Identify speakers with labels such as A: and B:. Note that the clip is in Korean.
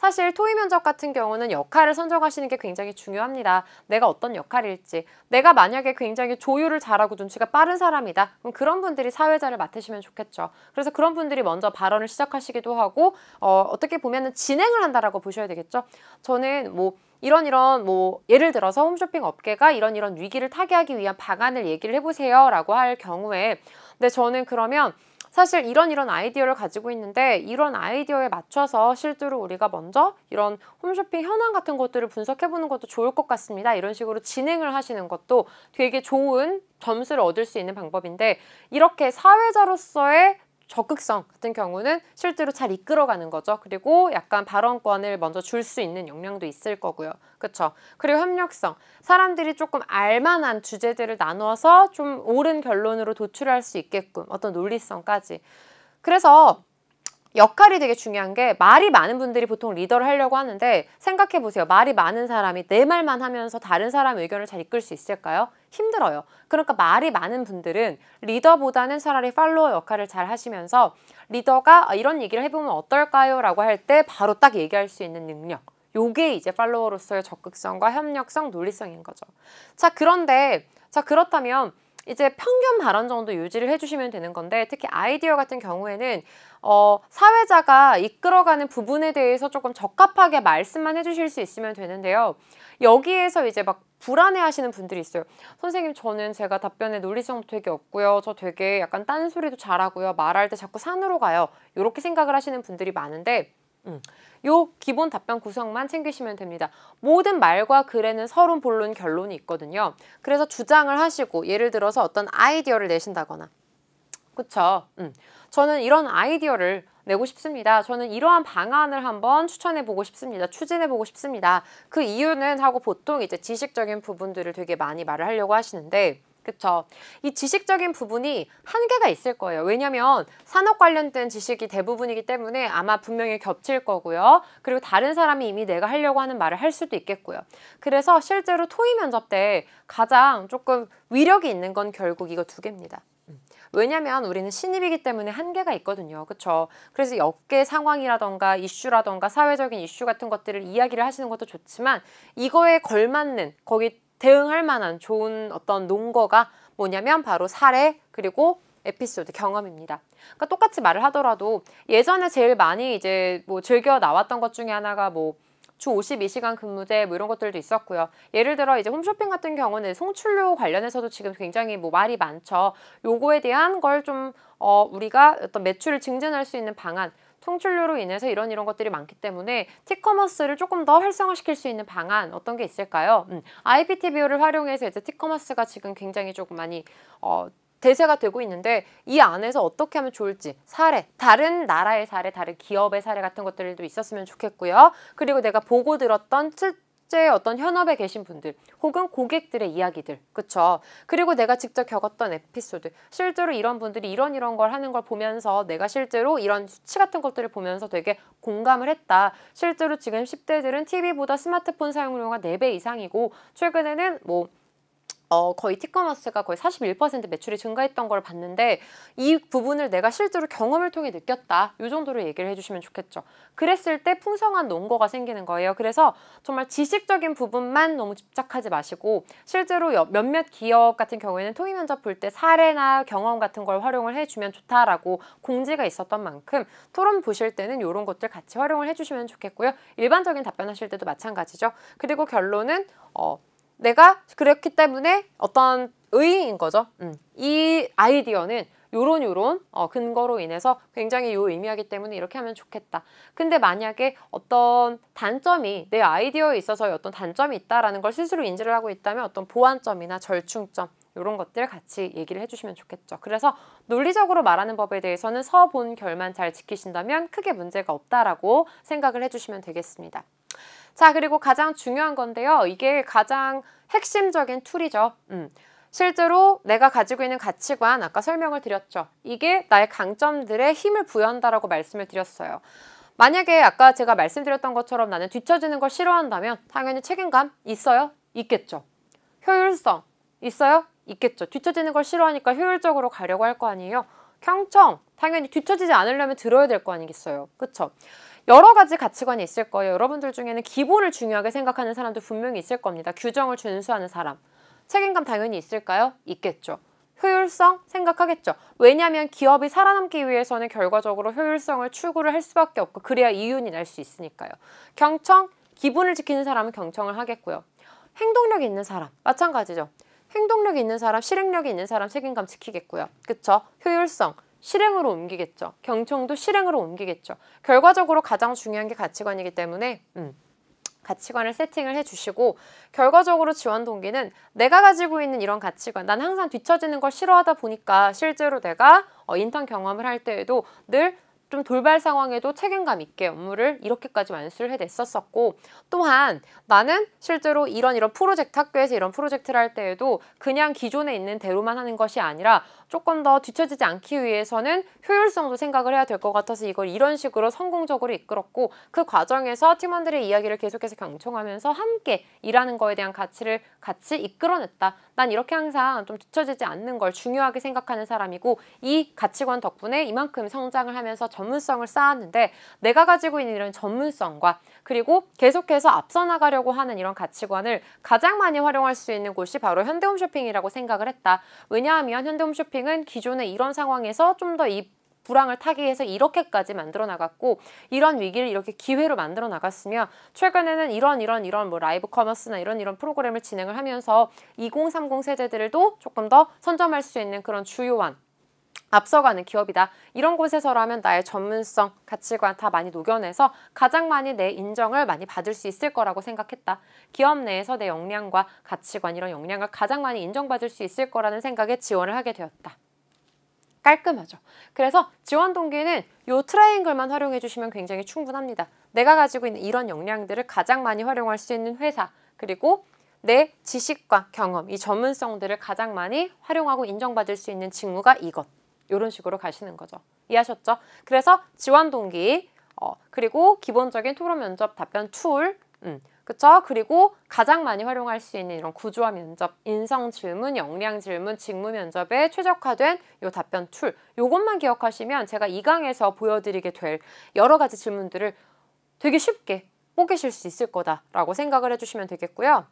A: 사실 토의 면접 같은 경우는 역할을 선정하시는 게 굉장히 중요합니다. 내가 어떤 역할일지. 내가 만약에 굉장히 조율을 잘하고 눈치가 빠른 사람이다. 그럼 그런 분들이 사회자를 맡으시면 좋겠죠. 그래서 그런 분들이 먼저 발언을 시작하시기도 하고 어떻게 보면은 진행을 한다라고 보셔야 되겠죠. 저는 뭐 이런 뭐 예를 들어서 홈쇼핑 업계가 이런 위기를 타개하기 위한 방안을 얘기를 해보세요 라고 할 경우에 근데 저는 그러면 사실 이런 아이디어를 가지고 있는데 이런 아이디어에 맞춰서 실제로 우리가 먼저 이런 홈쇼핑 현황 같은 것들을 분석해보는 것도 좋을 것 같습니다. 이런 식으로 진행을 하시는 것도 되게 좋은 점수를 얻을 수 있는 방법인데 이렇게 사회자로서의 적극성 같은 경우는 실제로 잘 이끌어가는 거죠. 그리고 약간 발언권을 먼저 줄 수 있는 역량도 있을 거고요. 그렇죠? 그리고 협력성. 사람들이 조금 알만한 주제들을 나눠서 좀 옳은 결론으로 도출할 수 있게끔 어떤 논리성까지. 그래서 역할이 되게 중요한 게 말이 많은 분들이 보통 리더를 하려고 하는데 생각해보세요. 말이 많은 사람이 내 말만 하면서 다른 사람 의견을 잘 이끌 수 있을까요? 힘들어요. 그러니까 말이 많은 분들은 리더보다는 차라리 팔로워 역할을 잘 하시면서 리더가 이런 얘기를 해보면 어떨까요? 라고 할 때 바로 딱 얘기할 수 있는 능력. 요게 이제 팔로워로서의 적극성과 협력성, 논리성인 거죠. 자, 그렇다면 이제 평균 발언 정도 유지를 해주시면 되는 건데 특히 아이디어 같은 경우에는 사회자가 이끌어가는 부분에 대해서 조금 적합하게 말씀만 해주실 수 있으면 되는데요. 여기에서 이제 막 불안해 하시는 분들이 있어요. 선생님 저는 제가 답변에 논리성도 되게 없고요. 저 되게 약간 딴소리도 잘하고요. 말할 때 자꾸 산으로 가요. 이렇게 생각을 하시는 분들이 많은데 요 기본 답변 구성만 챙기시면 됩니다. 모든 말과 글에는 서론, 본론, 결론이 있거든요. 그래서 주장을 하시고 예를 들어서 어떤 아이디어를 내신다거나 그쵸? 저는 이런 아이디어를 내고 싶습니다. 저는 이러한 방안을 한번 추천해보고 싶습니다. 추진해보고 싶습니다. 그 이유는 하고 보통 이제 지식적인 부분들을 되게 많이 말을 하려고 하시는데 그쵸? 이 지식적인 부분이 한계가 있을 거예요. 왜냐면 산업 관련된 지식이 대부분이기 때문에 아마 분명히 겹칠 거고요. 그리고 다른 사람이 이미 내가 하려고 하는 말을 할 수도 있겠고요. 그래서 실제로 토의 면접 때 가장 조금 위력이 있는 건 결국 이거 두 개입니다. 왜냐면 우리는 신입이기 때문에 한계가 있거든요. 그쵸? 그래서 업계 상황이라던가 이슈라던가 사회적인 이슈 같은 것들을 이야기를 하시는 것도 좋지만 이거에 걸맞는 거기 대응할 만한 좋은 어떤 논거가 뭐냐면 바로 사례 그리고 에피소드 경험입니다. 그러니까 똑같이 말을 하더라도 예전에 제일 많이 이제 뭐 즐겨 나왔던 것 중에 하나가 뭐 주 52시간 근무제 뭐 이런 것들도 있었고요. 예를 들어 이제 홈쇼핑 같은 경우는 송출료 관련해서도 지금 굉장히 뭐 말이 많죠. 요거에 대한 걸 좀 우리가 어떤 매출을 증진할 수 있는 방안 송출료로 인해서 이런 것들이 많기 때문에 티커머스를 조금 더 활성화시킬 수 있는 방안 어떤 게 있을까요? IPTVO를 활용해서 이제 티커머스가 지금 굉장히 조금 많이 대세가 되고 있는데 이 안에서 어떻게 하면 좋을지 사례, 다른 나라의 사례, 다른 기업의 사례 같은 것들도 있었으면 좋겠고요. 그리고 내가 보고 들었던 실제 어떤 현업에 계신 분들 혹은 고객들의 이야기들, 그쵸? 그리고 내가 직접 겪었던 에피소드, 실제로 이런 분들이 이런 걸 하는 걸 보면서 내가 실제로 이런 수치 같은 것들을 보면서 되게 공감을 했다. 실제로 지금 10대들은 TV보다 스마트폰 사용료가 4배 이상이고 최근에는 뭐 거의 티커머스가 거의 41% 매출이 증가했던 걸 봤는데 이 부분을 내가 실제로 경험을 통해 느꼈다. 이 정도로 얘기를 해주시면 좋겠죠. 그랬을 때 풍성한 논거가 생기는 거예요. 그래서 정말 지식적인 부분만 너무 집착하지 마시고 실제로 몇몇 기업 같은 경우에는 토의 면접 볼 때 사례나 경험 같은 걸 활용을 해주면 좋다라고 공지가 있었던 만큼 토론 보실 때는 이런 것들 같이 활용을 해주시면 좋겠고요. 일반적인 답변하실 때도 마찬가지죠. 그리고 결론은 내가 그렇기 때문에 어떤 의의인 거죠. 이 아이디어는 요런 근거로 인해서 굉장히 요 의미하기 때문에 이렇게 하면 좋겠다. 근데 만약에 어떤 단점이 내 아이디어에 있어서 어떤 단점이 있다라는 걸 스스로 인지를 하고 있다면 어떤 보완점이나 절충점 이런 것들 같이 얘기를 해주시면 좋겠죠. 그래서 논리적으로 말하는 법에 대해서는 서본 결만 잘 지키신다면 크게 문제가 없다라고 생각을 해주시면 되겠습니다. 자, 그리고 가장 중요한 건데요. 이게 가장 핵심적인 툴이죠. 실제로 내가 가지고 있는 가치관 아까 설명을 드렸죠. 이게 나의 강점들에 힘을 부여한다라고 말씀을 드렸어요. 만약에 아까 제가 말씀드렸던 것처럼 나는 뒤처지는 걸 싫어한다면 당연히 책임감 있어요? 있겠죠. 효율성 있어요? 있겠죠. 뒤처지는 걸 싫어하니까 효율적으로 가려고 할 거 아니에요. 경청 당연히 뒤처지지 않으려면 들어야 될 거 아니겠어요. 그쵸? 여러 가지 가치관이 있을 거예요. 여러분들 중에는 기본을 중요하게 생각하는 사람도 분명히 있을 겁니다. 규정을 준수하는 사람. 책임감 당연히 있을까요? 있겠죠. 효율성 생각하겠죠. 왜냐하면 기업이 살아남기 위해서는 결과적으로 효율성을 추구를 할 수밖에 없고 그래야 이윤이 날 수 있으니까요. 경청, 기본을 지키는 사람은 경청을 하겠고요. 행동력이 있는 사람, 마찬가지죠. 행동력이 있는 사람, 실행력이 있는 사람 책임감 지키겠고요. 그쵸? 효율성, 실행으로 옮기겠죠. 경청도 실행으로 옮기겠죠. 결과적으로 가장 중요한 게 가치관이기 때문에 가치관을 세팅을 해주시고 결과적으로 지원 동기는 내가 가지고 있는 이런 가치관, 난 항상 뒤처지는 걸 싫어하다 보니까 실제로 내가 인턴 경험을 할 때에도 늘 좀 돌발 상황에도 책임감 있게 업무를 이렇게까지 완수를 해냈었고 또한 나는 실제로 이런 프로젝트 학교에서 이런 프로젝트를 할 때에도 그냥 기존에 있는 대로만 하는 것이 아니라 조금 더 뒤처지지 않기 위해서는 효율성도 생각을 해야 될 것 같아서 이걸 이런 식으로 성공적으로 이끌었고 그 과정에서 팀원들의 이야기를 계속해서 경청하면서 함께 일하는 거에 대한 가치를 같이 이끌어냈다. 난 이렇게 항상 좀 뒤처지지 않는 걸 중요하게 생각하는 사람이고 이 가치관 덕분에 이만큼 성장을 하면서 전문성을 쌓았는데 내가 가지고 있는 이런 전문성과 그리고 계속해서 앞서 나가려고 하는 이런 가치관을 가장 많이 활용할 수 있는 곳이 바로 현대홈쇼핑이라고 생각을 했다. 왜냐하면 현대홈쇼핑은 기존의 이런 상황에서 좀 더 이 불황을 타기 위해서 이렇게까지 만들어 나갔고 이런 위기를 이렇게 기회로 만들어 나갔으며 최근에는 이런 뭐 라이브 커머스나 이런 프로그램을 진행을 하면서 2030 세대들도 조금 더 선점할 수 있는 그런 주요한 앞서가는 기업이다. 이런 곳에서라면 나의 전문성, 가치관 다 많이 녹여내서 가장 많이 내 인정을 많이 받을 수 있을 거라고 생각했다. 기업 내에서 내 역량과 가치관, 이런 역량을 가장 많이 인정받을 수 있을 거라는 생각에 지원을 하게 되었다. 깔끔하죠. 그래서 지원 동기는 이 트라이앵글만 활용해 주시면 굉장히 충분합니다. 내가 가지고 있는 이런 역량들을 가장 많이 활용할 수 있는 회사, 그리고 내 지식과 경험, 이 전문성들을 가장 많이 활용하고 인정받을 수 있는 직무가 이것. 이런 식으로 가시는 거죠. 이해하셨죠? 그래서 지원 동기, 그리고 기본적인 토론 면접 답변 툴, 그쵸? 그리고 가장 많이 활용할 수 있는 이런 구조화 면접, 인성 질문, 역량 질문, 직무 면접에 최적화된 요 답변 툴, 요것만 기억하시면 제가 이 강에서 보여드리게 될 여러 가지 질문들을 되게 쉽게 뽀개실 수 있을 거다라고 생각을 해주시면 되겠고요.